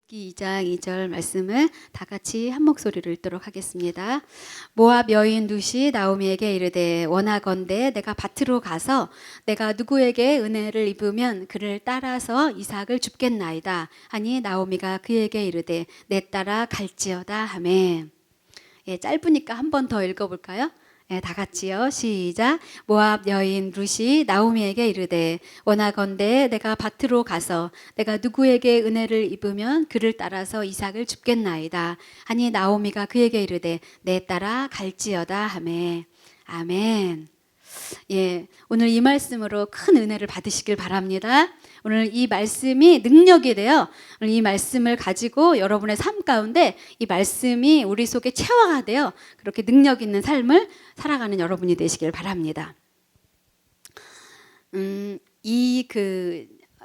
룻기 2장 2절 말씀을 다 같이 한 목소리로 읽도록 하겠습니다. 모압 여인 룻이 나오미에게 이르되 원하건대 내가 밭으로 가서 내가 누구에게 은혜를 입으면 그를 따라서 이삭을 줍겠나이다 하니 나오미가 그에게 이르되 내 따라 갈지어다 하매. 짧으니까 한 번 더 읽어볼까요? 다 같이요. 시작. 모압 여인 룻이 나오미에게 이르되 원하건대 내가 밭으로 가서 내가 누구에게 은혜를 입으면 그를 따라서 이삭을 줍겠나이다 하니 나오미가 그에게 이르되 내 따라 갈지어다 하매. 아멘. 오늘 이 말씀으로 큰 은혜를 받으시길 바랍니다. 오늘 이 말씀이 능력이 돼요. 오늘 이 말씀을 가지고 여러분의 삶 가운데 이 말씀이 우리 속에 체화가 돼요. 그렇게 능력 있는 삶을 살아가는 여러분이 되시길 바랍니다.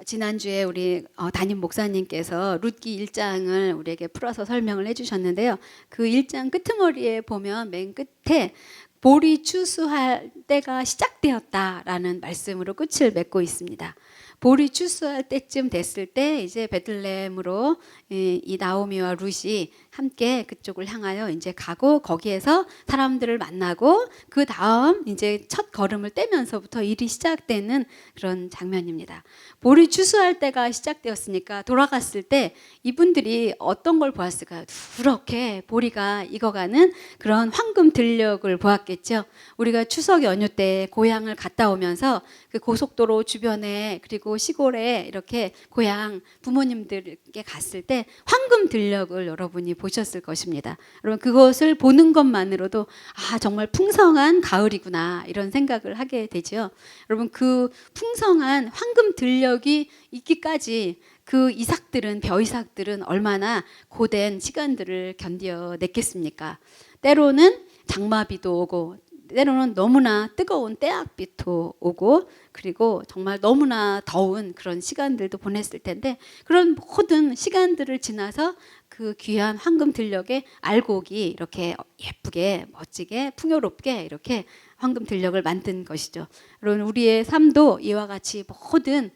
지난주에 우리 담임 목사님께서 룻기 1장을 우리에게 풀어서 설명을 해주셨는데요. 그 1장 끄트머리에 보면 맨 끝에 볼이 추수할 때가 시작되었다라는 말씀으로 끝을 맺고 있습니다. 볼이 추수할 때쯤 됐을 때 이제 베들레헴으로 이 나오미와 룻이 함께 그쪽을 향하여 이제 가고 거기에서 사람들을 만나고 그 다음 이제 첫 걸음을 떼면서부터 일이 시작되는 그런 장면입니다. 볼이 추수할 때가 시작되었으니까 돌아갔을 때 이분들이 어떤 걸 보았을까요? 누렇게 보리가 익어가는 그런 황금 들녘을 보았겠죠. 우리가 추석 연휴 때 고향을 갔다 오면서 그 고속도로 주변에 그리고 시골에 이렇게 고향 부모님들께 갔을 때 황금 들녘을 여러분이 보셨을 것입니다. 여러분 그것을 보는 것만으로도 정말 풍성한 가을이구나 이런 생각을 하게 되죠. 여러분 그 풍성한 황금 들녘이 있기까지 그 이삭들은 벼이삭들은 얼마나 고된 시간들을 견뎌냈겠습니까? 때로는 장마비도 오고 때로는 너무나 뜨거운 때학비도 오고 그리고 정말 너무나 더운 그런 시간들도 보냈을 텐데 그런 모든 시간들을 지나서 그 귀한 황금 들녘에 알곡이 이렇게 예쁘게 멋지게 풍요롭게 이렇게 황금 들녘을 만든 것이죠. 여러분 우리의 삶도 이와 같이 모든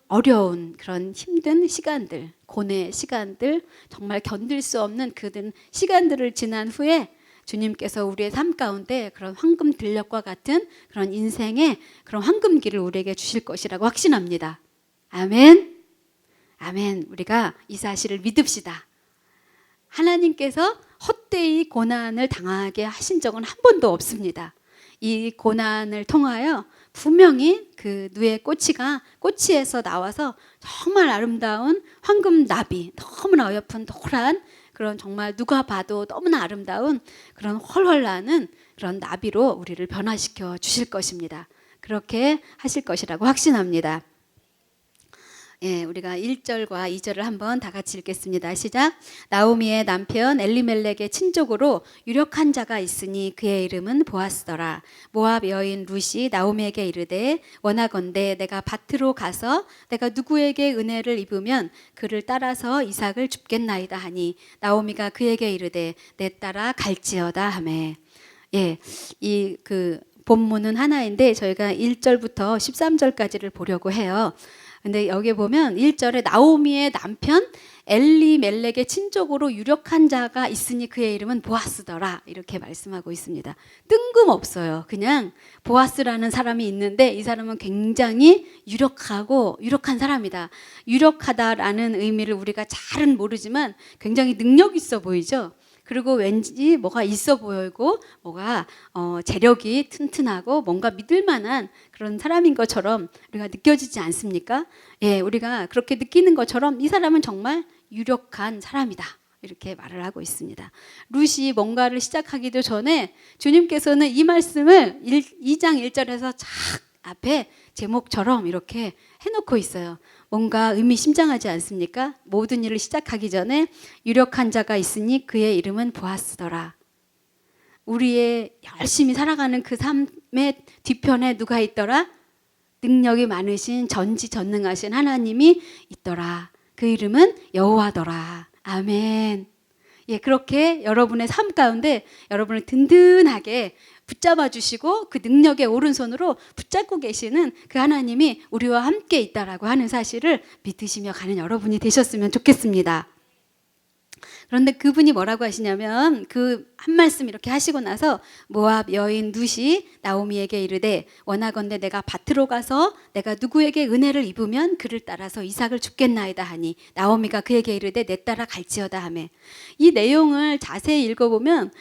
어려운 그런 힘든 시간들 고뇌의 시간들 정말 견딜 수 없는 그런 시간들을 지난 후에 주님께서 우리의 삶 가운데 그런 황금 들녘과 같은 그런 인생의 그런 황금길을 우리에게 주실 것이라고 확신합니다. 아멘. 아멘. 우리가 이 사실을 믿읍시다. 하나님께서 헛되이 고난을 당하게 하신 적은 한 번도 없습니다. 이 고난을 통하여 분명히 그 누에 꼬치에서 나와서 정말 아름다운 황금 나비, 너무나 어여쁜 노란 그런 정말 누가 봐도 너무나 아름다운 그런 헐헐 나는 그런 나비로 우리를 변화시켜 주실 것입니다. 그렇게 하실 것이라고 확신합니다. 우리가 1절과 2절을 한번 다 같이 읽겠습니다. 시작. 나오미의 남편 엘리멜렉의 친족으로 유력한 자가 있으니 그의 이름은 보아스더라. 모압 여인 룻이 나오미에게 이르되 원하건대 내가 밭으로 가서 내가 누구에게 은혜를 입으면 그를 따라서 이삭을 줍겠나이다 하니 나오미가 그에게 이르되 내 따라 갈지어다 하매. 이 본문은 하나인데 저희가 1절부터 13절까지를 보려고 해요. 근데 여기 보면 1절에 나오미의 남편 엘리멜렉의 친족으로 유력한 자가 있으니 그의 이름은 보아스더라 이렇게 말씀하고 있습니다. 뜬금없어요. 그냥 보아스라는 사람이 있는데 이 사람은 굉장히 유력한 사람이다. 유력하다라는 의미를 우리가 잘은 모르지만 굉장히 능력 있어 보이죠. 그리고 왠지 뭐가 있어 보이고 뭐가 재력이 튼튼하고 뭔가 믿을 만한 그런 사람인 것처럼 우리가 느껴지지 않습니까? 우리가 그렇게 느끼는 것처럼 이 사람은 정말 유력한 사람이다. 이렇게 말을 하고 있습니다. 룻이 뭔가를 시작하기도 전에 주님께서는 이 말씀을 2장 1절에서 쫙 앞에 제목처럼 이렇게 해놓고 있어요. 뭔가 의미심장하지 않습니까? 모든 일을 시작하기 전에 유력한 자가 있으니 그의 이름은 보아스더라. 우리의 열심히 살아가는 그 삶의 뒤편에 누가 있더라? 능력이 많으신 전지전능하신 하나님이 있더라. 그 이름은 여호와더라. 아멘. 그렇게 여러분의 삶 가운데 여러분을 든든하게 붙잡아 주시고 그 능력의 오른손으로 붙잡고 계시는 그 하나님이 우리와 함께 있다라고 하는 사실을 믿으시며 가는 여러분이 되셨으면 좋겠습니다. 그런데 그분이 뭐라고 하시냐면 그 한 말씀 이렇게 하시고 나서 모압 여인 룻이 나오미에게 이르되 원하건대 내가 밭으로 가서 내가 누구에게 은혜를 입으면 그를 따라서 이삭을 줍겠나이다 하니 나오미가 그에게 이르되 내 따라 갈지어다 하매 이 내용을 자세히 읽어보면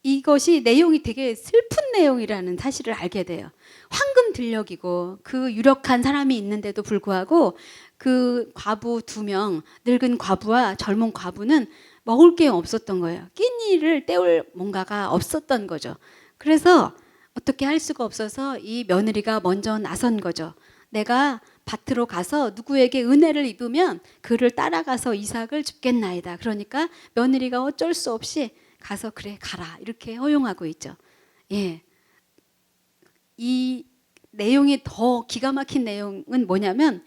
이것이 내용이 되게 슬픈 내용이라는 사실을 알게 돼요. 황금 들녘이고 그 유력한 사람이 있는데도 불구하고 그 과부 2명, 늙은 과부와 젊은 과부는 먹을 게 없었던 거예요. 끼니를 때울 뭔가가 없었던 거죠. 그래서 어떻게 할 수가 없어서 이 며느리가 먼저 나선 거죠. 내가 밭으로 가서 누구에게 은혜를 입으면 그를 따라가서 이삭을 줍겠나이다. 그러니까 며느리가 어쩔 수 없이 가서 그래 가라 이렇게 허용하고 있죠. 예, 이 내용이 더 기가 막힌 내용은 뭐냐면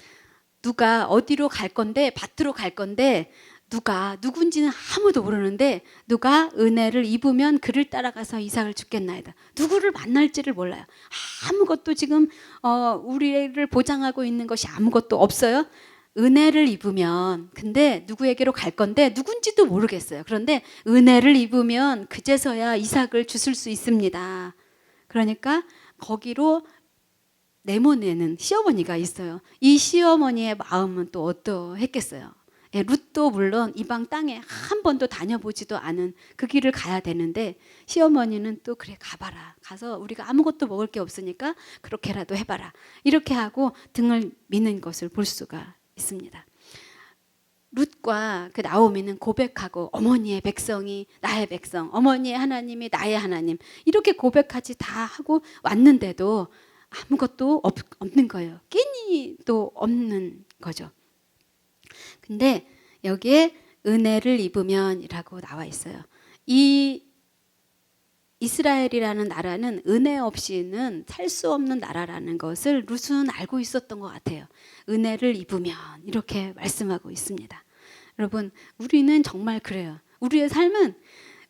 누가 어디로 갈 건데 밭으로 갈 건데 누가 누군지는 아무도 모르는데 누가 은혜를 입으면 그를 따라가서 이삭을 줍겠나이다. 누구를 만날지를 몰라요. 아무것도 지금 우리를 보장하고 있는 것이 아무것도 없어요. 은혜를 입으면 근데 누구에게로 갈 건데 누군지도 모르겠어요. 그런데 은혜를 입으면 그제서야 이삭을 주실 수 있습니다. 그러니까 거기로 내보내는 시어머니가 있어요. 이 시어머니의 마음은 또 어떠했겠어요. 예, 룻도 물론 이방 땅에 한 번도 다녀보지도 않은 그 길을 가야 되는데 시어머니는 또 그래 가봐라. 가서 우리가 아무것도 먹을 게 없으니까 그렇게라도 해봐라. 이렇게 하고 등을 미는 것을 볼 수가 있습니다. 룻과 그 나오미는 고백하고 어머니의 백성이 나의 백성, 어머니의 하나님이 나의 하나님 이렇게 고백하지 다 하고 왔는데도 아무것도 없는 거예요. 끼니도 없는 거죠. 근데 여기에 은혜를 입으면이라고 나와 있어요. 이 이스라엘이라는 나라는 은혜 없이는 살 수 없는 나라라는 것을 룻은 알고 있었던 것 같아요. 은혜를 입으면 이렇게 말씀하고 있습니다. 여러분, 우리는 정말 그래요. 우리의 삶은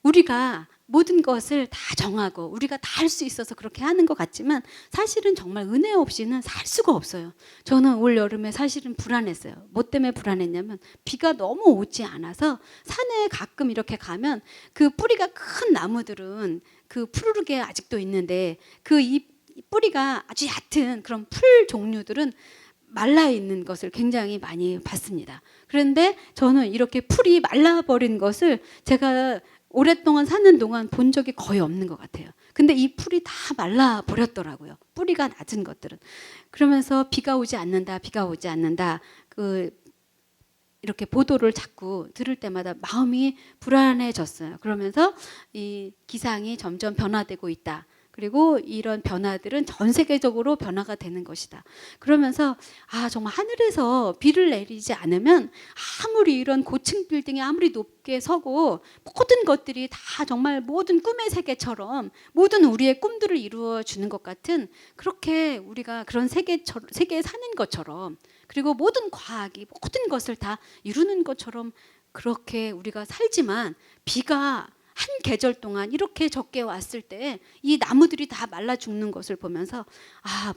우리가 모든 것을 다 정하고 우리가 다 할 수 있어서 그렇게 하는 것 같지만 사실은 정말 은혜 없이는 살 수가 없어요. 저는 올 여름에 사실은 불안했어요. 뭐 때문에 불안했냐면 비가 너무 오지 않아서 산에 가끔 이렇게 가면 그 뿌리가 큰 나무들은 그 푸르르게 아직도 있는데 그 이 뿌리가 아주 얕은 그런 풀 종류들은 말라 있는 것을 굉장히 많이 봤습니다. 그런데 저는 이렇게 풀이 말라버린 것을 제가 오랫동안 사는 동안 본 적이 거의 없는 것 같아요. 근데 이 풀이 다 말라버렸더라고요. 뿌리가 낮은 것들은. 그러면서 비가 오지 않는다, 비가 오지 않는다. 이렇게 보도를 자꾸 들을 때마다 마음이 불안해졌어요. 그러면서 이 기상이 점점 변화되고 있다. 그리고 이런 변화들은 전 세계적으로 변화가 되는 것이다. 그러면서 정말 하늘에서 비를 내리지 않으면 아무리 이런 고층 빌딩이 아무리 높게 서고 모든 것들이 다 정말 모든 꿈의 세계처럼 모든 우리의 꿈들을 이루어 주는 것 같은 그렇게 우리가 그런 세계에 사는 것처럼 그리고 모든 과학이 모든 것을 다 이루는 것처럼 그렇게 우리가 살지만 비가 한 계절 동안 이렇게 적게 왔을 때 이 나무들이 다 말라 죽는 것을 보면서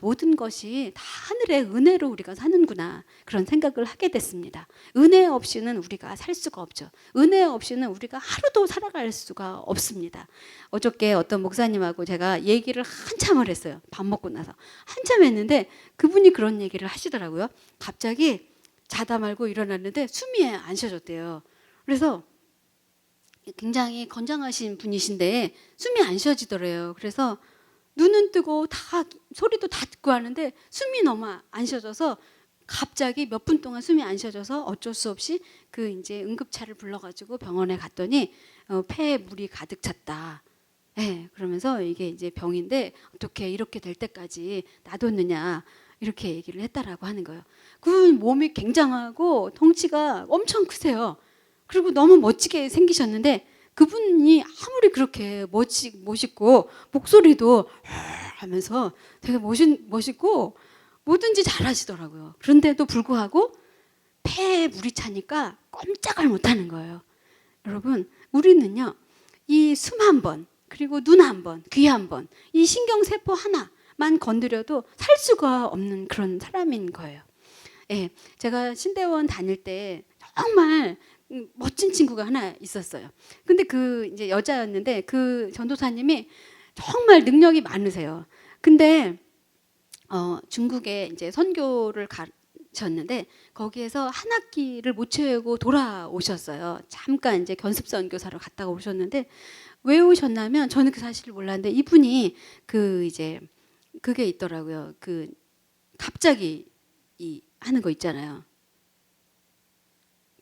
모든 것이 다 하늘의 은혜로 우리가 사는구나 그런 생각을 하게 됐습니다. 은혜 없이는 우리가 살 수가 없죠. 은혜 없이는 우리가 하루도 살아갈 수가 없습니다. 어저께 어떤 목사님하고 제가 얘기를 한참을 했어요. 밥 먹고 나서 한참 했는데 그분이 그런 얘기를 하시더라고요. 갑자기 자다 말고 일어났는데 숨이 안 쉬어졌대요. 그래서 굉장히 건장하신 분이신데 숨이 안 쉬어지더래요. 그래서 눈은 뜨고 다 소리도 다 듣고 하는데 숨이 너무 안 쉬어져서 갑자기 몇 분 동안 숨이 안 쉬어져서 어쩔 수 없이 그 이제 응급차를 불러가지고 병원에 갔더니 폐에 물이 가득 찼다. 네, 그러면서 이게 이제 병인데 어떻게 이렇게 될 때까지 놔뒀느냐 이렇게 얘기를 했다라고 하는 거예요. 그 몸이 굉장하고 덩치가 엄청 크세요. 그리고 너무 멋지게 생기셨는데 그분이 아무리 그렇게 멋있고 목소리도 하면서 되게 멋있고 뭐든지 잘하시더라고요. 그런데도 불구하고 폐에 물이 차니까 꼼짝을 못하는 거예요. 여러분, 우리는요 이 숨 한 번, 그리고 눈 한 번, 귀 한 번, 이 신경세포 하나만 건드려도 살 수가 없는 그런 사람인 거예요. 예, 제가 신대원 다닐 때 정말 멋진 친구가 하나 있었어요. 근데 그 이제 여자였는데 그 전도사님이 정말 능력이 많으세요. 근데 중국에 이제 선교를 가셨는데 거기에서 한 학기를 못 채우고 돌아오셨어요. 잠깐 이제 견습 선교사로 갔다가 오셨는데 왜 오셨냐면 저는 그 사실을 몰랐는데 이분이 그 이제 그게 있더라고요. 그 갑자기 이 하는 거 있잖아요.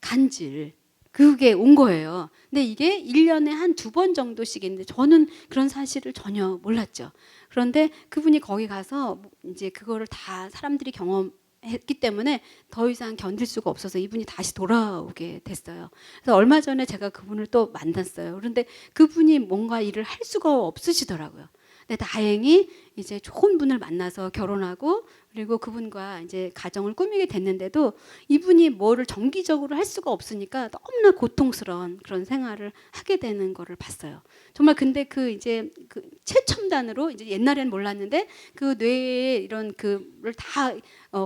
간질. 그게 온 거예요. 근데 이게 1년에 한 2번 정도씩 있는데 저는 그런 사실을 전혀 몰랐죠. 그런데 그분이 거기 가서 이제 그거를 다 사람들이 경험했기 때문에 더 이상 견딜 수가 없어서 이분이 다시 돌아오게 됐어요. 그래서 얼마 전에 제가 그분을 또 만났어요. 그런데 그분이 뭔가 일을 할 수가 없으시더라고요. 근데 다행히 이제 좋은 분을 만나서 결혼하고 그리고 그분과 이제 가정을 꾸미게 됐는데도 이분이 뭐를 정기적으로 할 수가 없으니까 너무나 고통스러운 그런 생활을 하게 되는 거를 봤어요. 정말 근데 그 이제 그 최첨단으로 이제 옛날에는 몰랐는데 그 뇌에 이런 그를 다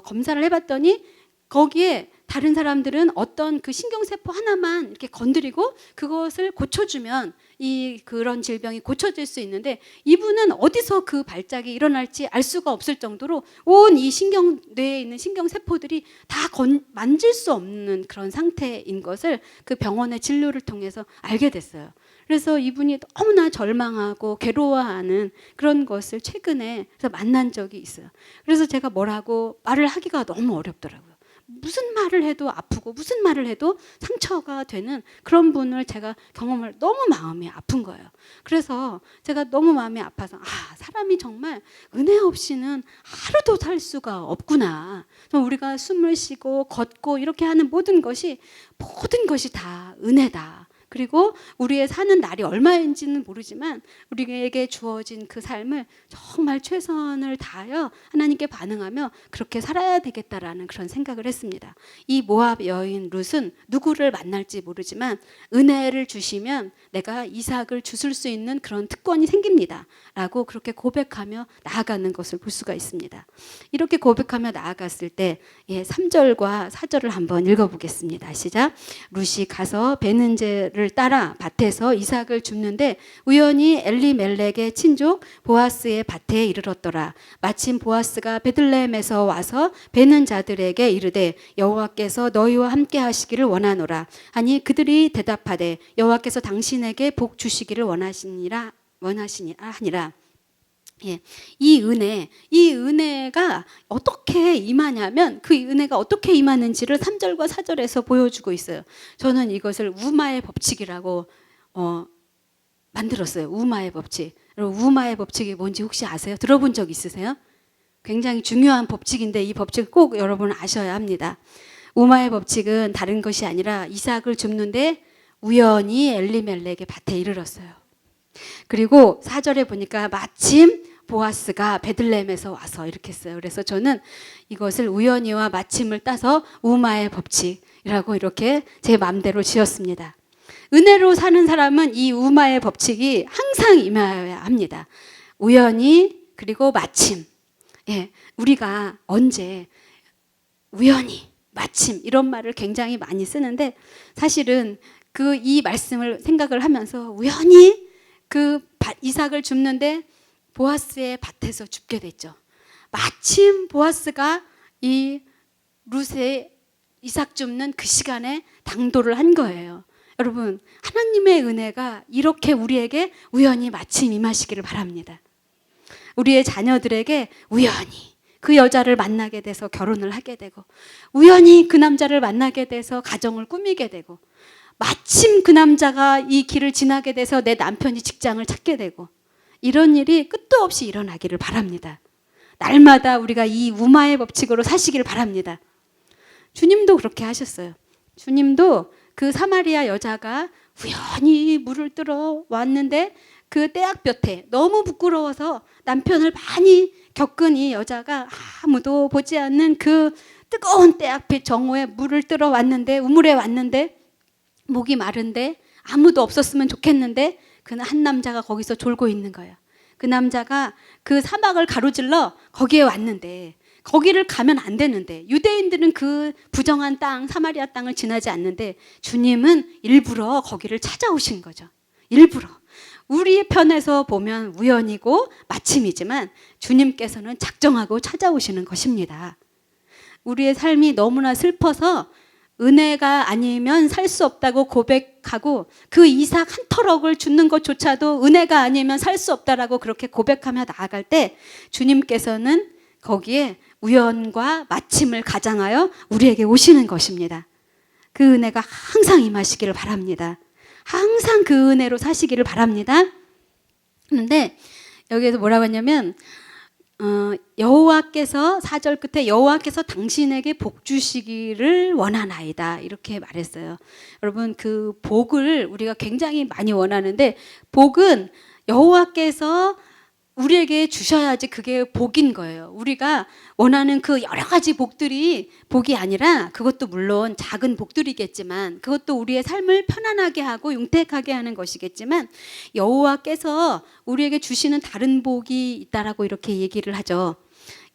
검사를 해봤더니 거기에 다른 사람들은 어떤 그 신경세포 하나만 이렇게 건드리고 그것을 고쳐주면 이 그런 질병이 고쳐질 수 있는데 이분은 어디서 그 발작이 일어날지 알 수가 없을 정도로 온 이 뇌에 있는 신경세포들이 다 만질 수 없는 그런 상태인 것을 그 병원의 진료를 통해서 알게 됐어요. 그래서 이분이 너무나 절망하고 괴로워하는 그런 것을 최근에 만난 적이 있어요. 그래서 제가 뭐라고 말을 하기가 너무 어렵더라고요. 무슨 말을 해도 아프고 무슨 말을 해도 상처가 되는 그런 분을 제가 경험을 너무 마음이 아픈 거예요. 그래서 제가 너무 마음이 아파서 사람이 정말 은혜 없이는 하루도 살 수가 없구나. 우리가 숨을 쉬고 걷고 이렇게 하는 모든 것이 다 은혜다. 그리고 우리의 사는 날이 얼마인지는 모르지만 우리에게 주어진 그 삶을 정말 최선을 다하여 하나님께 반응하며 그렇게 살아야 되겠다라는 그런 생각을 했습니다. 이 모압 여인 룻은 누구를 만날지 모르지만 은혜를 주시면 내가 이삭을 주실 수 있는 그런 특권이 생깁니다. 라고 그렇게 고백하며 나아가는 것을 볼 수가 있습니다. 이렇게 고백하며 나아갔을 때 3절과 4절을 한번 읽어보겠습니다. 시작. 룻이 가서 베는제를 따라 밭에서 이삭을 줍는데 우연히 엘리멜렉의 친족 보아스의 밭에 이르렀더라. 마침 보아스가 베들레헴에서 와서 베는 자들에게 이르되 여호와께서 너희와 함께 하시기를 원하노라 하니 그들이 대답하되 여호와께서 당신에게 복 주시기를 원하시니라 하니라. 이 은혜가 어떻게 임하냐면 그 은혜가 어떻게 임하는지를 3절과 4절에서 보여주고 있어요. 저는 이것을 우마의 법칙이라고 만들었어요. 우마의 법칙. 여러분 우마의 법칙이 뭔지 혹시 아세요? 들어본 적 있으세요? 굉장히 중요한 법칙인데 이 법칙을 꼭 여러분 아셔야 합니다. 우마의 법칙은 다른 것이 아니라 이삭을 줍는데 우연히 엘리멜렉의 밭에 이르렀어요. 그리고 4절에 보니까 마침 보아스가 베들레헴에서 와서 이렇게 했어요. 그래서 저는 이것을 우연히와 마침을 따서 우마의 법칙이라고 이렇게 제 마음대로 지었습니다. 은혜로 사는 사람은 이 우마의 법칙이 항상 임하여야 합니다. 우연히 그리고 마침. 우리가 언제 우연히 마침 이런 말을 굉장히 많이 쓰는데 사실은 이 말씀을 생각을 하면서 우연히 이삭을 줍는데 보아스의 밭에서 줍게 됐죠. 마침 보아스가 이 룻의 이삭 줍는 그 시간에 당도를 한 거예요. 여러분 하나님의 은혜가 이렇게 우리에게 우연히 마침 임하시기를 바랍니다. 우리의 자녀들에게 우연히 그 여자를 만나게 돼서 결혼을 하게 되고 우연히 그 남자를 만나게 돼서 가정을 꾸미게 되고 마침 그 남자가 이 길을 지나게 돼서 내 남편이 직장을 찾게 되고 이런 일이 끝도 없이 일어나기를 바랍니다. 날마다 우리가 이 우마의 법칙으로 사시기를 바랍니다. 주님도 그렇게 하셨어요. 주님도 그 사마리아 여자가 우연히 물을 뜨러 왔는데 그 떼약볕에 너무 부끄러워서 남편을 많이 겪은 이 여자가 아무도 보지 않는 그 뜨거운 떼약빛 정오에 물을 뜨러 왔는데 우물에 왔는데 목이 마른데 아무도 없었으면 좋겠는데 그 한 남자가 거기서 졸고 있는 거예요. 그 남자가 그 사막을 가로질러 거기에 왔는데 거기를 가면 안 되는데, 유대인들은 그 부정한 땅, 사마리아 땅을 지나지 않는데 주님은 일부러 거기를 찾아오신 거죠. 일부러. 우리의 편에서 보면 우연이고 마침이지만 주님께서는 작정하고 찾아오시는 것입니다. 우리의 삶이 너무나 슬퍼서 은혜가 아니면 살 수 없다고 고백하고 그 이삭 한 터럭을 주는 것조차도 은혜가 아니면 살 수 없다라고 그렇게 고백하며 나아갈 때 주님께서는 거기에 우연과 마침을 가장하여 우리에게 오시는 것입니다. 그 은혜가 항상 임하시기를 바랍니다. 항상 그 은혜로 사시기를 바랍니다. 그런데 여기에서 뭐라고 하냐면 여호와께서 4절 끝에 여호와께서 당신에게 복 주시기를 원하나이다 이렇게 말했어요. 여러분 그 복을 우리가 굉장히 많이 원하는데 복은 여호와께서 우리에게 주셔야지 그게 복인 거예요. 우리가 원하는 그 여러 가지 복들이 복이 아니라 그것도 물론 작은 복들이겠지만 그것도 우리의 삶을 편안하게 하고 윤택하게 하는 것이겠지만 여호와께서 우리에게 주시는 다른 복이 있다라고 이렇게 얘기를 하죠.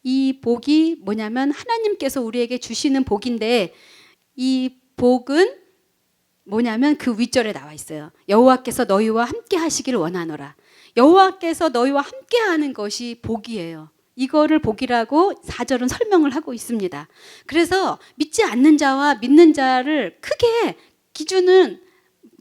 이 복이 뭐냐면 하나님께서 우리에게 주시는 복인데 이 복은 뭐냐면 그 윗절에 나와 있어요. 여호와께서 너희와 함께 하시기를 원하노라. 여호와께서 너희와 함께하는 것이 복이에요. 이거를 복이라고 4절은 설명을 하고 있습니다. 그래서 믿지 않는 자와 믿는 자를 크게 기준은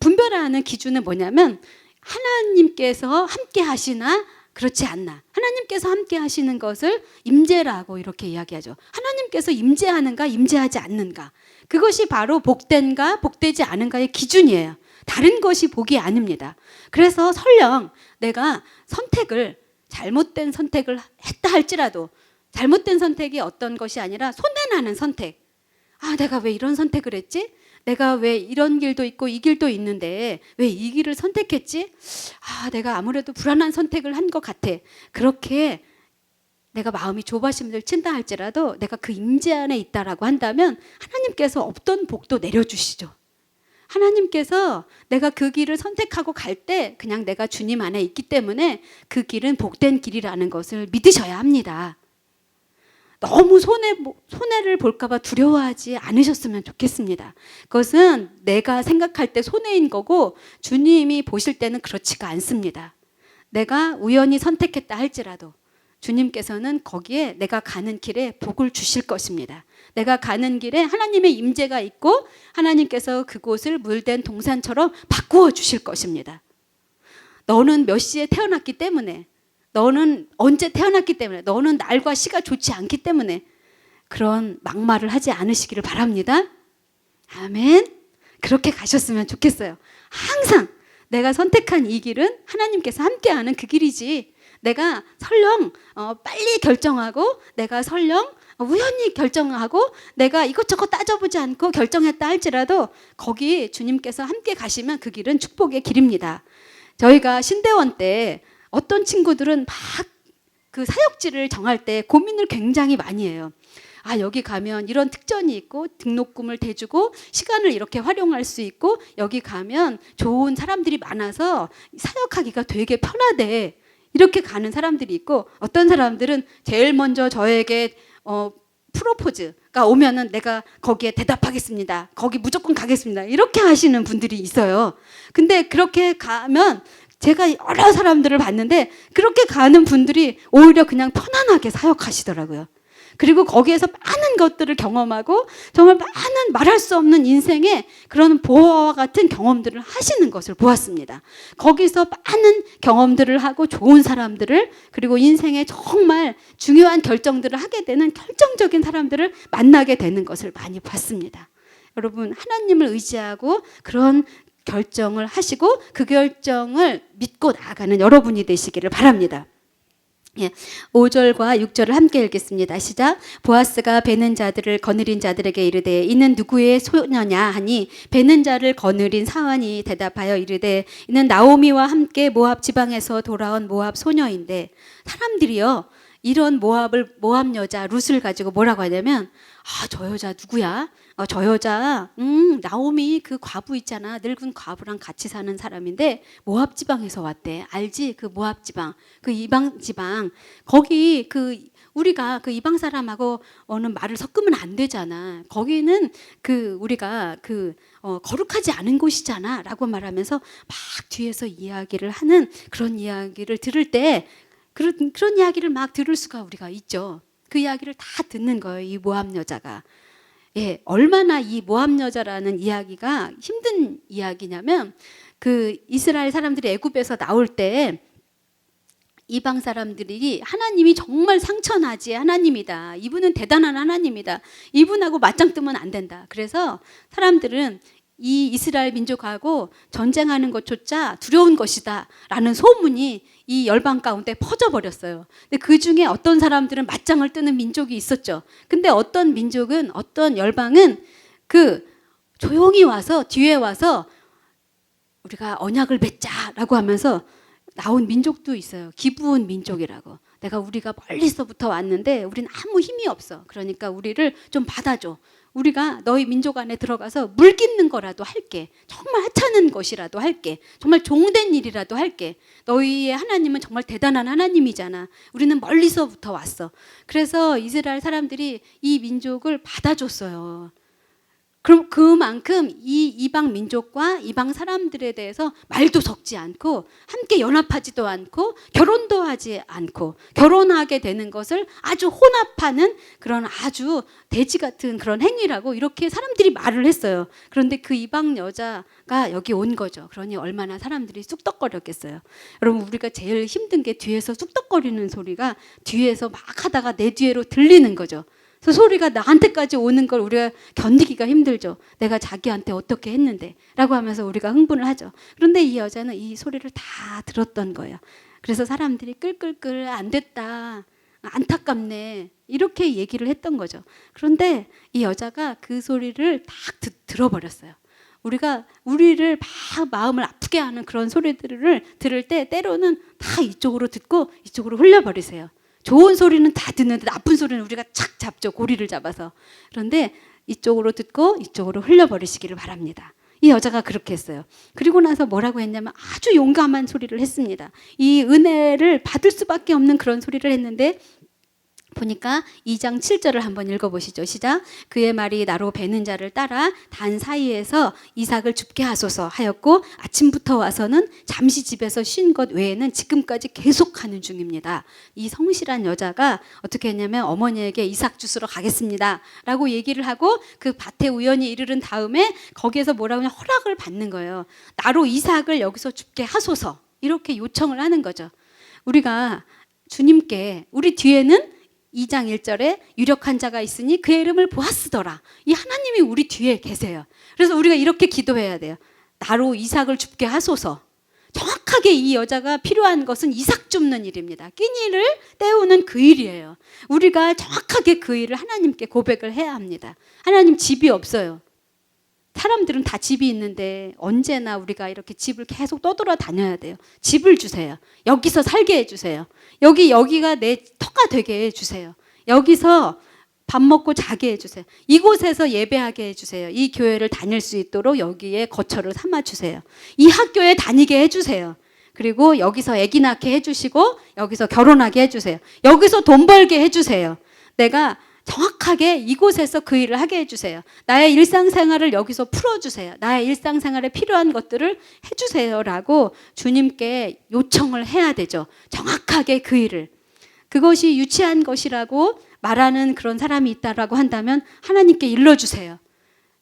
분별하는 기준은 뭐냐면 하나님께서 함께 하시나 그렇지 않나. 하나님께서 함께 하시는 것을 임재라고 이렇게 이야기하죠. 하나님께서 임재하는가 임재하지 않는가. 그것이 바로 복된가 복되지 않은가의 기준이에요. 다른 것이 복이 아닙니다. 그래서 설령 내가 잘못된 선택을 했다 할지라도 잘못된 선택이 어떤 것이 아니라 손해나는 선택. 내가 왜 이런 선택을 했지? 내가 왜 이런 길도 있고 이 길도 있는데 왜 이 길을 선택했지? 내가 아무래도 불안한 선택을 한 것 같아. 그렇게 내가 마음이 조바심을 친다 할지라도 내가 그 임재 안에 있다라고 한다면 하나님께서 없던 복도 내려주시죠. 하나님께서 내가 그 길을 선택하고 갈 때 그냥 내가 주님 안에 있기 때문에 그 길은 복된 길이라는 것을 믿으셔야 합니다. 너무 손해를 볼까봐 두려워하지 않으셨으면 좋겠습니다. 그것은 내가 생각할 때 손해인 거고 주님이 보실 때는 그렇지가 않습니다. 내가 우연히 선택했다 할지라도 주님께서는 거기에 내가 가는 길에 복을 주실 것입니다. 내가 가는 길에 하나님의 임재가 있고 하나님께서 그곳을 물된 동산처럼 바꾸어 주실 것입니다. 너는 몇 시에 태어났기 때문에, 너는 언제 태어났기 때문에, 너는 날과 시가 좋지 않기 때문에 그런 막말을 하지 않으시기를 바랍니다. 아멘. 그렇게 가셨으면 좋겠어요. 항상 내가 선택한 이 길은 하나님께서 함께하는 그 길이지, 내가 설령 빨리 결정하고 내가 설령 우연히 결정하고 내가 이것저것 따져보지 않고 결정했다 할지라도 거기 주님께서 함께 가시면 그 길은 축복의 길입니다. 저희가 신대원 때 어떤 친구들은 막 그 사역지를 정할 때 고민을 굉장히 많이 해요. 여기 가면 이런 특전이 있고 등록금을 대주고 시간을 이렇게 활용할 수 있고 여기 가면 좋은 사람들이 많아서 사역하기가 되게 편하대. 이렇게 가는 사람들이 있고 어떤 사람들은 제일 먼저 저에게 프로포즈가 오면은 내가 거기에 대답하겠습니다. 거기 무조건 가겠습니다. 이렇게 하시는 분들이 있어요. 근데 그렇게 가면 제가 여러 사람들을 봤는데 그렇게 가는 분들이 오히려 그냥 편안하게 사역하시더라고요. 그리고 거기에서 많은 것들을 경험하고 정말 많은 말할 수 없는 인생의 그런 보화와 같은 경험들을 하시는 것을 보았습니다. 거기서 많은 경험들을 하고 좋은 사람들을, 그리고 인생에 정말 중요한 결정들을 하게 되는 결정적인 사람들을 만나게 되는 것을 많이 봤습니다. 여러분, 하나님을 의지하고 그런 결정을 하시고 그 결정을 믿고 나아가는 여러분이 되시기를 바랍니다. 5절과 6절을 함께 읽겠습니다. 시작. 보아스가 베는 자들을 거느린 자들에게 이르되 이는 누구의 소녀냐 하니 베는 자를 거느린 사환이 대답하여 이르되 이는 나오미와 함께 모압 지방에서 돌아온 모압 소녀인데, 사람들이요 이런 모압 여자 룻을 가지고 뭐라고 하냐면 저 여자 누구야? 저 여자 나오미 그 과부 있잖아. 늙은 과부랑 같이 사는 사람인데 모압 지방에서 왔대. 알지? 그 모압 지방, 그 이방 지방, 거기 그 우리가 그 이방 사람하고 어느 말을 섞으면 안 되잖아. 거기는 우리가 거룩하지 않은 곳이잖아라고 말하면서 막 뒤에서 이야기를 하는 그런 이야기를 들을 때 그런 이야기를 막 들을 수가 우리가 있죠. 그 이야기를 다 듣는 거예요. 이 모압 여자가. 예, 얼마나 이 모압 여자라는 이야기가 힘든 이야기냐면 이스라엘 사람들이 애굽에서 나올 때 이방 사람들이 하나님이 정말 상처나지 하나님이다. 이분은 대단한 하나님이다. 이분하고 맞짱 뜨면 안 된다. 그래서 사람들은 이 이스라엘 민족하고 전쟁하는 것조차 두려운 것이다 라는 소문이 이 열방 가운데 퍼져버렸어요. 근데 그 중에 어떤 사람들은 맞짱을 뜨는 민족이 있었죠. 근데 어떤 민족은, 어떤 열방은 조용히 와서 뒤에 와서 우리가 언약을 맺자라고 하면서 나온 민족도 있어요. 기브온 민족이라고. 우리가 멀리서부터 왔는데 우리는 아무 힘이 없어. 그러니까 우리를 좀 받아줘. 우리가 너희 민족 안에 들어가서 물 깃는 거라도 할게. 정말 하찮은 것이라도 할게. 정말 종된 일이라도 할게. 너희의 하나님은 정말 대단한 하나님이잖아. 우리는 멀리서부터 왔어. 그래서 이스라엘 사람들이 이 민족을 받아줬어요. 그럼 그만큼 이 이방 민족과 이방 사람들에 대해서 말도 섞지 않고 함께 연합하지도 않고 결혼도 하지 않고 결혼하게 되는 것을 아주 혼합하는 그런 아주 돼지 같은 그런 행위라고 이렇게 사람들이 말을 했어요. 그런데 그 이방 여자가 여기 온 거죠. 그러니 얼마나 사람들이 쑥덕거렸겠어요. 여러분, 우리가 제일 힘든 게 뒤에서 쑥덕거리는 소리가 뒤에서 막 하다가 내 뒤로 들리는 거죠. 그 소리가 나한테까지 오는 걸 우리가 견디기가 힘들죠. 내가 자기한테 어떻게 했는데 라고 하면서 우리가 흥분을 하죠. 그런데 이 여자는 이 소리를 다 들었던 거예요. 그래서 사람들이 끌끌끌 안 됐다, 안타깝네 이렇게 얘기를 했던 거죠. 그런데 이 여자가 그 소리를 딱 들어버렸어요. 우리가 우리를 막 마음을 아프게 하는 그런 소리들을 들을 때 때로는 다 이쪽으로 듣고 이쪽으로 흘려버리세요. 좋은 소리는 다 듣는데 나쁜 소리는 우리가 착 잡죠. 고리를 잡아서. 그런데 이쪽으로 듣고 이쪽으로 흘려버리시기를 바랍니다. 이 여자가 그렇게 했어요. 그리고 나서 뭐라고 했냐면 아주 용감한 소리를 했습니다. 이 은혜를 받을 수밖에 없는 그런 소리를 했는데 보니까 2장 7절을 한번 읽어보시죠. 시작. 그의 말이 나로 베는 자를 따라 단 사이에서 이삭을 죽게 하소서 하였고 아침부터 와서는 잠시 집에서 쉰 것 외에는 지금까지 계속하는 중입니다. 이 성실한 여자가 어떻게 했냐면 어머니에게 이삭 주스러 가겠습니다 라고 얘기를 하고 그 밭에 우연히 이르른 다음에 거기에서 뭐라고 하냐 허락을 받는 거예요. 나로 이삭을 여기서 죽게 하소서 이렇게 요청을 하는 거죠. 우리가 주님께 우리 뒤에는 2장 1절에 유력한 자가 있으니 그의 이름을 보아스더라. 이 하나님이 우리 뒤에 계세요. 그래서 우리가 이렇게 기도해야 돼요. 나로 이삭을 줍게 하소서. 정확하게 이 여자가 필요한 것은 이삭 줍는 일입니다. 끼니를 때우는 그 일이에요. 우리가 정확하게 그 일을 하나님께 고백을 해야 합니다. 하나님, 집이 없어요. 사람들은 다 집이 있는데 언제나 우리가 이렇게 집을 계속 떠돌아 다녀야 돼요. 집을 주세요. 여기서 살게 해주세요. 여기가 내 터가 되게 해주세요. 여기서 밥 먹고 자게 해주세요. 이곳에서 예배하게 해주세요. 이 교회를 다닐 수 있도록 여기에 거처를 삼아주세요. 이 학교에 다니게 해주세요. 그리고 여기서 아기 낳게 해주시고 여기서 결혼하게 해주세요. 여기서 돈 벌게 해주세요. 내가 정확하게 이곳에서 그 일을 하게 해주세요. 나의 일상생활을 여기서 풀어주세요. 나의 일상생활에 필요한 것들을 해주세요 라고 주님께 요청을 해야 되죠. 정확하게 그 일을. 그것이 유치한 것이라고 말하는 그런 사람이 있다라고 한다면 하나님께 일러주세요.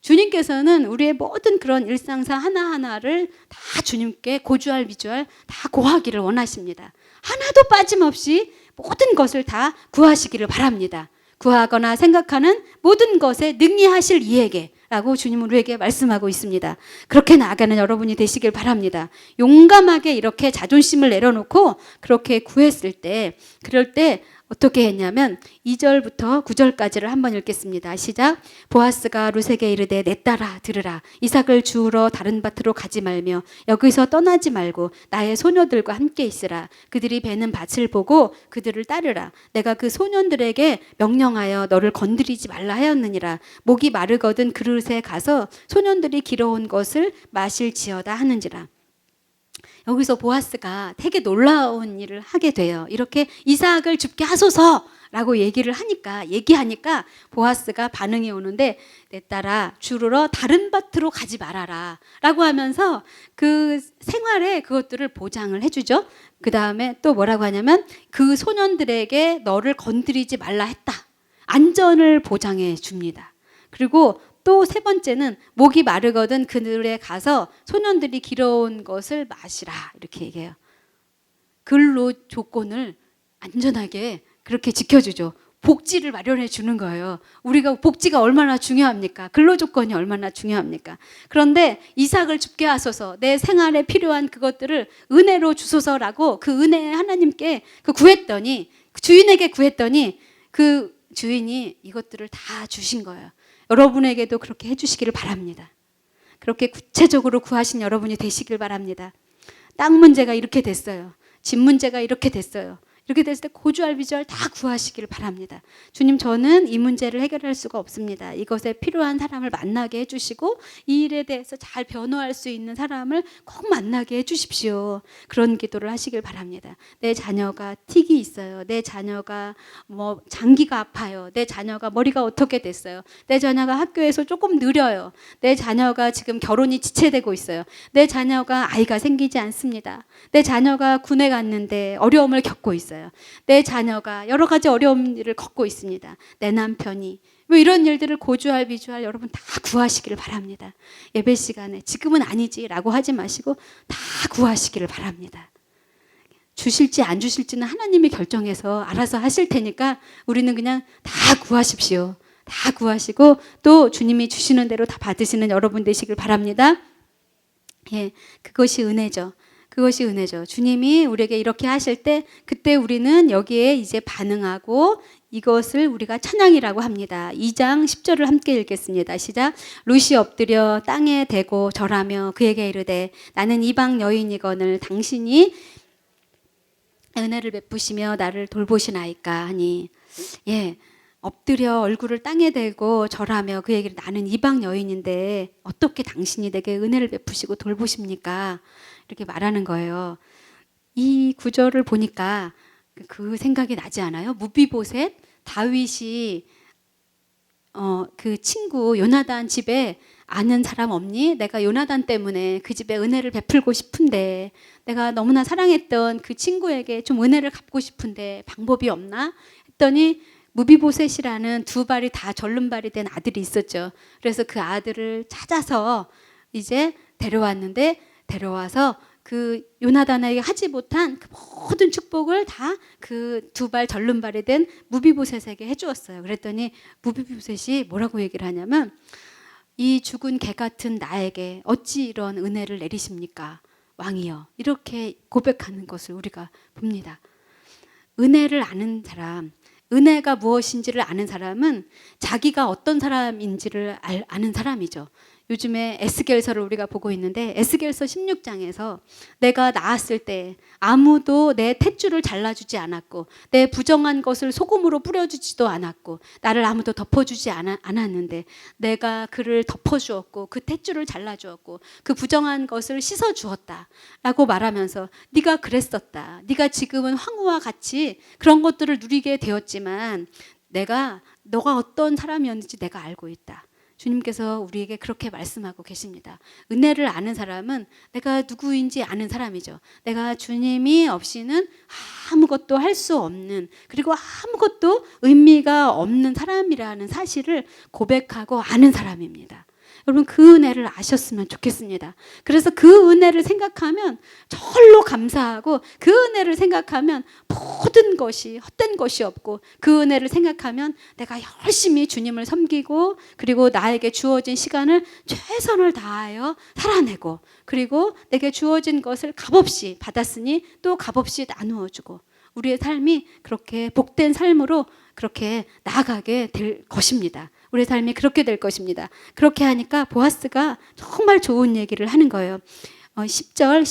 주님께서는 우리의 모든 그런 일상상 하나하나를 다 주님께 고주할 비주할 다 고하기를 원하십니다. 하나도 빠짐없이 모든 것을 다 구하시기를 바랍니다. 구하거나 생각하는 모든 것에 능히 하실 이에게 라고 주님은 우리에게 말씀하고 있습니다. 그렇게 나아가는 여러분이 되시길 바랍니다. 용감하게 이렇게 자존심을 내려놓고 그렇게 구했을 때, 그럴 때 어떻게 했냐면 2절부터 9절까지를 한번 읽겠습니다. 시작. 보아스가 룻에게 이르되 내 딸아 들으라. 이삭을 주우러 다른 밭으로 가지 말며 여기서 떠나지 말고 나의 소녀들과 함께 있으라. 그들이 베는 밭을 보고 그들을 따르라. 내가 그 소년들에게 명령하여 너를 건드리지 말라 하였느니라. 목이 마르거든 그릇에 가서 소년들이 길어온 것을 마실지어다 하는지라. 여기서 보아스가 되게 놀라운 일을 하게 돼요. 이렇게 이삭을 죽게 하소서라고 얘기하니까 보아스가 반응이 오는데, 내 딸아 주르러 다른 밭으로 가지 말아라 라고 하면서 그 생활에 그것들을 보장을 해주죠. 그 다음에 또 뭐라고 하냐면, 그 소년들에게 너를 건드리지 말라 했다. 안전을 보장해 줍니다. 그리고 또 세 번째는, 목이 마르거든 그늘에 가서 소년들이 길어온 것을 마시라 이렇게 얘기해요. 근로 조건을 안전하게 그렇게 지켜주죠. 복지를 마련해 주는 거예요. 우리가 복지가 얼마나 중요합니까? 근로 조건이 얼마나 중요합니까? 그런데 이삭을 죽게 하소서, 내 생활에 필요한 그것들을 은혜로 주소서라고 그 은혜 하나님께 구했더니, 그 주인에게 구했더니 그 주인이 이것들을 다 주신 거예요. 여러분에게도 그렇게 해주시기를 바랍니다. 그렇게 구체적으로 구하신 여러분이 되시길 바랍니다. 땅 문제가 이렇게 됐어요. 집 문제가 이렇게 됐어요. 이렇게 됐을 때 고주알비주알 다 구하시길 바랍니다. 주님, 저는 이 문제를 해결할 수가 없습니다. 이것에 필요한 사람을 만나게 해주시고 이 일에 대해서 잘 변호할 수 있는 사람을 꼭 만나게 해주십시오. 그런 기도를 하시길 바랍니다. 내 자녀가 틱이 있어요. 내 자녀가 장기가 아파요. 내 자녀가 머리가 어떻게 됐어요. 내 자녀가 학교에서 조금 느려요. 내 자녀가 지금 결혼이 지체되고 있어요. 내 자녀가 아이가 생기지 않습니다. 내 자녀가 군에 갔는데 어려움을 겪고 있어요. 내 자녀가 여러 가지 어려운 일을 겪고 있습니다. 내 남편이 이런 일들을 고주알비주알 여러분 다 구하시기를 바랍니다. 예배 시간에 지금은 아니지라고 하지 마시고 다 구하시기를 바랍니다. 주실지 안 주실지는 하나님이 결정해서 알아서 하실 테니까 우리는 그냥 다 구하십시오. 다 구하시고 또 주님이 주시는 대로 다 받으시는 여러분 되시길 바랍니다. 예, 그것이 은혜죠. 그것이 은혜죠. 주님이 우리에게 이렇게 하실 때 그때 우리는 여기에 이제 반응하고 이것을 우리가 찬양이라고 합니다. 2장 10절을 함께 읽겠습니다. 시작. 룻이 엎드려 땅에 대고 절하며 그에게 이르되 나는 이방 여인이거늘 당신이 은혜를 베푸시며 나를 돌보시나이까 하니, 예, 엎드려 얼굴을 땅에 대고 절하며 그 얘기를, 나는 이방 여인인데 어떻게 당신이 내게 은혜를 베푸시고 돌보십니까? 이렇게 말하는 거예요. 이 구절을 보니까 그 생각이 나지 않아요? 무비보셋, 다윗이 그 친구 요나단 집에 아는 사람 없니? 내가 요나단 때문에 그 집에 은혜를 베풀고 싶은데, 내가 너무나 사랑했던 그 친구에게 좀 은혜를 갚고 싶은데 방법이 없나? 했더니 무비보셋이라는 두 발이 다 절름발이 된 아들이 있었죠. 그래서 그 아들을 찾아서 이제 데려와서 그 요나단에게 하지 못한 그 모든 축복을 다 그 두 발 절름발이 된 무비보셋에게 해주었어요. 그랬더니 무비보셋이 뭐라고 얘기를 하냐면, 이 죽은 개 같은 나에게 어찌 이런 은혜를 내리십니까? 왕이여. 이렇게 고백하는 것을 우리가 봅니다. 은혜를 아는 사람, 은혜가 무엇인지를 아는 사람은 자기가 어떤 사람인지를 아는 사람이죠. 요즘에 에스겔서를 우리가 보고 있는데, 에스겔서 16장에서 내가 나았을 때 아무도 내 탯줄을 잘라주지 않았고 내 부정한 것을 소금으로 뿌려주지도 않았고 나를 아무도 덮어주지 않았는데 내가 그를 덮어주었고 그 탯줄을 잘라주었고 그 부정한 것을 씻어주었다 라고 말하면서, 네가 그랬었다. 네가 지금은 황후와 같이 그런 것들을 누리게 되었지만 너가 어떤 사람이었는지 내가 알고 있다. 주님께서 우리에게 그렇게 말씀하고 계십니다. 은혜를 아는 사람은 내가 누구인지 아는 사람이죠. 내가 주님이 없이는 아무것도 할 수 없는, 그리고 아무것도 의미가 없는 사람이라는 사실을 고백하고 아는 사람입니다. 여러분, 그 은혜를 아셨으면 좋겠습니다. 그래서 그 은혜를 생각하면 절로 감사하고, 그 은혜를 생각하면 모든 것이 헛된 것이 없고, 그 은혜를 생각하면 내가 열심히 주님을 섬기고, 그리고 나에게 주어진 시간을 최선을 다하여 살아내고, 그리고 내게 주어진 것을 값없이 받았으니 또 값없이 나누어 주고, 우리의 삶이 그렇게 복된 삶으로 그렇게 나아가게 될 것입니다. 우리의 삶이 그렇게 될 것입니다. 그렇게 하니까 보아스가 정말 좋은 얘기를 하는 거예요. 11절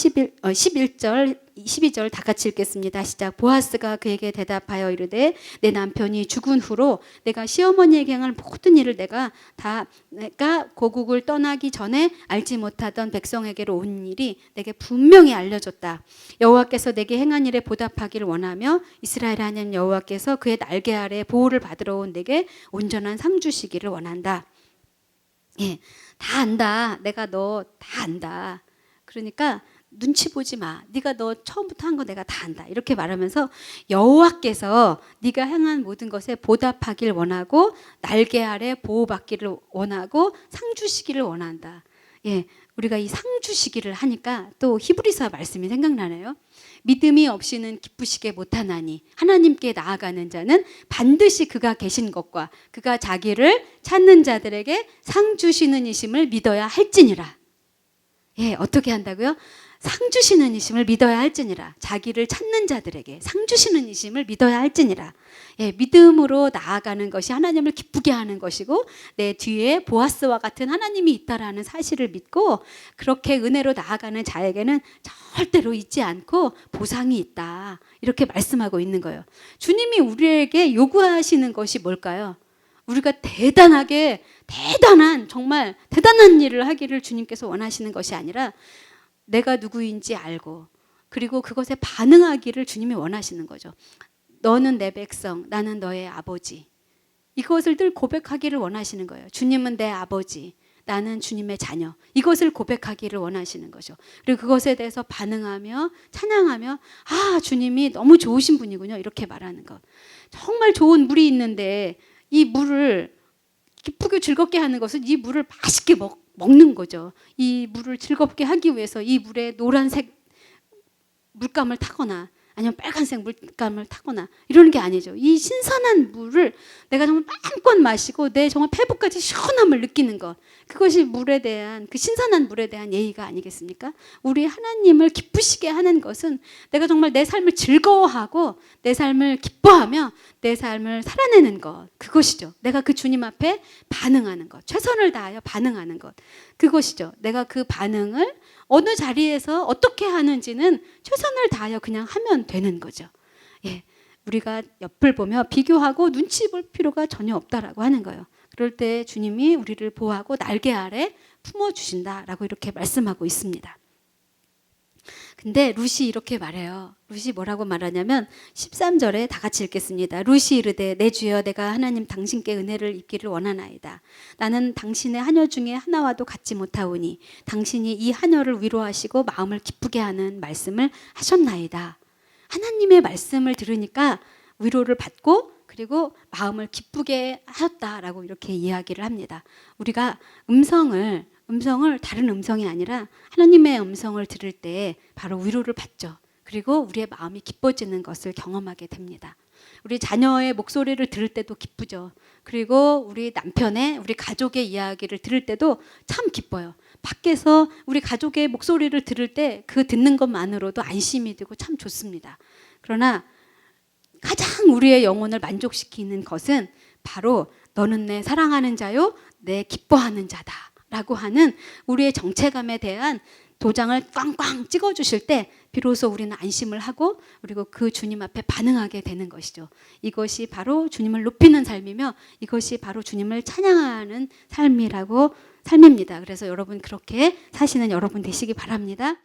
12절 다 같이 읽겠습니다. 시작. 보아스가 그에게 대답하여 이르되 내 남편이 죽은 후로 내가 시어머니에게 행한 모든 일을 내가 고국을 떠나기 전에 알지 못하던 백성에게로 온 일이 내게 분명히 알려졌다. 여호와께서 내게 행한 일에 보답하기를 원하며 이스라엘 하나님 여호와께서 그의 날개 아래 보호를 받으러 온 내게 온전한 상 주시기를 원한다. 예, 다 안다. 내가 너 다 안다. 그러니까 눈치 보지 마. 네가 너 처음부터 한 거 내가 다 안다. 이렇게 말하면서 여호와께서 네가 행한 모든 것에 보답하길 원하고 날개 아래 보호받기를 원하고 상 주시기를 원한다. 예, 우리가 이 상 주시기를 하니까 또 히브리서 말씀이 생각나네요. 믿음이 없이는 기쁘시게 못하나니 하나님께 나아가는 자는 반드시 그가 계신 것과 그가 자기를 찾는 자들에게 상 주시는 이심을 믿어야 할지니라. 예, 어떻게 한다고요? 상 주시는 이심을 믿어야 할지니라. 자기를 찾는 자들에게 상 주시는 이심을 믿어야 할지니라. 예, 믿음으로 나아가는 것이 하나님을 기쁘게 하는 것이고 내 뒤에 보아스와 같은 하나님이 있다라는 사실을 믿고 그렇게 은혜로 나아가는 자에게는 절대로 잊지 않고 보상이 있다. 이렇게 말씀하고 있는 거예요. 주님이 우리에게 요구하시는 것이 뭘까요? 우리가 정말 대단한 일을 하기를 주님께서 원하시는 것이 아니라 내가 누구인지 알고 그리고 그것에 반응하기를 주님이 원하시는 거죠. 너는 내 백성, 나는 너의 아버지. 이것을 늘 고백하기를 원하시는 거예요. 주님은 내 아버지, 나는 주님의 자녀. 이것을 고백하기를 원하시는 거죠. 그리고 그것에 대해서 반응하며 찬양하며 아, 주님이 너무 좋으신 분이군요. 이렇게 말하는 것. 정말 좋은 물이 있는데 이 물을 기쁘게 즐겁게 하는 것은 이 물을 맛있게 먹는 거죠. 이 물을 즐겁게 하기 위해서 이 물에 노란색 물감을 타거나 아니면 빨간색 물감을 타거나 이러는 게 아니죠. 이 신선한 물을 내가 정말 마음껏 마시고 내 정말 폐부까지 시원함을 느끼는 것. 그것이 물에 대한 그 신선한 물에 대한 예의가 아니겠습니까? 우리 하나님을 기쁘시게 하는 것은 내가 정말 내 삶을 즐거워하고 내 삶을 기뻐하며 내 삶을 살아내는 것. 그것이죠. 내가 그 주님 앞에 반응하는 것. 최선을 다하여 반응하는 것. 그것이죠. 내가 그 반응을 어느 자리에서 어떻게 하는지는 최선을 다하여 그냥 하면 되는 거죠. 예, 우리가 옆을 보며 비교하고 눈치 볼 필요가 전혀 없다라고 하는 거예요. 그럴 때 주님이 우리를 보호하고 날개 아래 품어주신다라고 이렇게 말씀하고 있습니다. 근데 룻이 이렇게 말해요. 룻이 뭐라고 말하냐면 13절에 다 같이 읽겠습니다. 룻이 이르되 내 주여 내가 하나님 당신께 은혜를 입기를 원하나이다. 나는 당신의 하녀 중에 하나와도 같지 못하오니 당신이 이 하녀를 위로하시고 마음을 기쁘게 하는 말씀을 하셨나이다. 하나님의 말씀을 들으니까 위로를 받고 그리고 마음을 기쁘게 하셨다라고 이렇게 이야기를 합니다. 우리가 음성을 다른 음성이 아니라 하나님의 음성을 들을 때 바로 위로를 받죠. 그리고 우리의 마음이 기뻐지는 것을 경험하게 됩니다. 우리 자녀의 목소리를 들을 때도 기쁘죠. 그리고 우리 남편의, 우리 가족의 이야기를 들을 때도 참 기뻐요. 밖에서 우리 가족의 목소리를 들을 때 그 듣는 것만으로도 안심이 되고 참 좋습니다. 그러나 가장 우리의 영혼을 만족시키는 것은 바로 너는 내 사랑하는 자요, 내 기뻐하는 자다 라고 하는 우리의 정체감에 대한 도장을 꽝꽝 찍어주실 때 비로소 우리는 안심을 하고 그리고 그 주님 앞에 반응하게 되는 것이죠. 이것이 바로 주님을 높이는 삶이며 이것이 바로 주님을 찬양하는 삶입니다. 그래서 여러분 그렇게 사시는 여러분 되시기 바랍니다.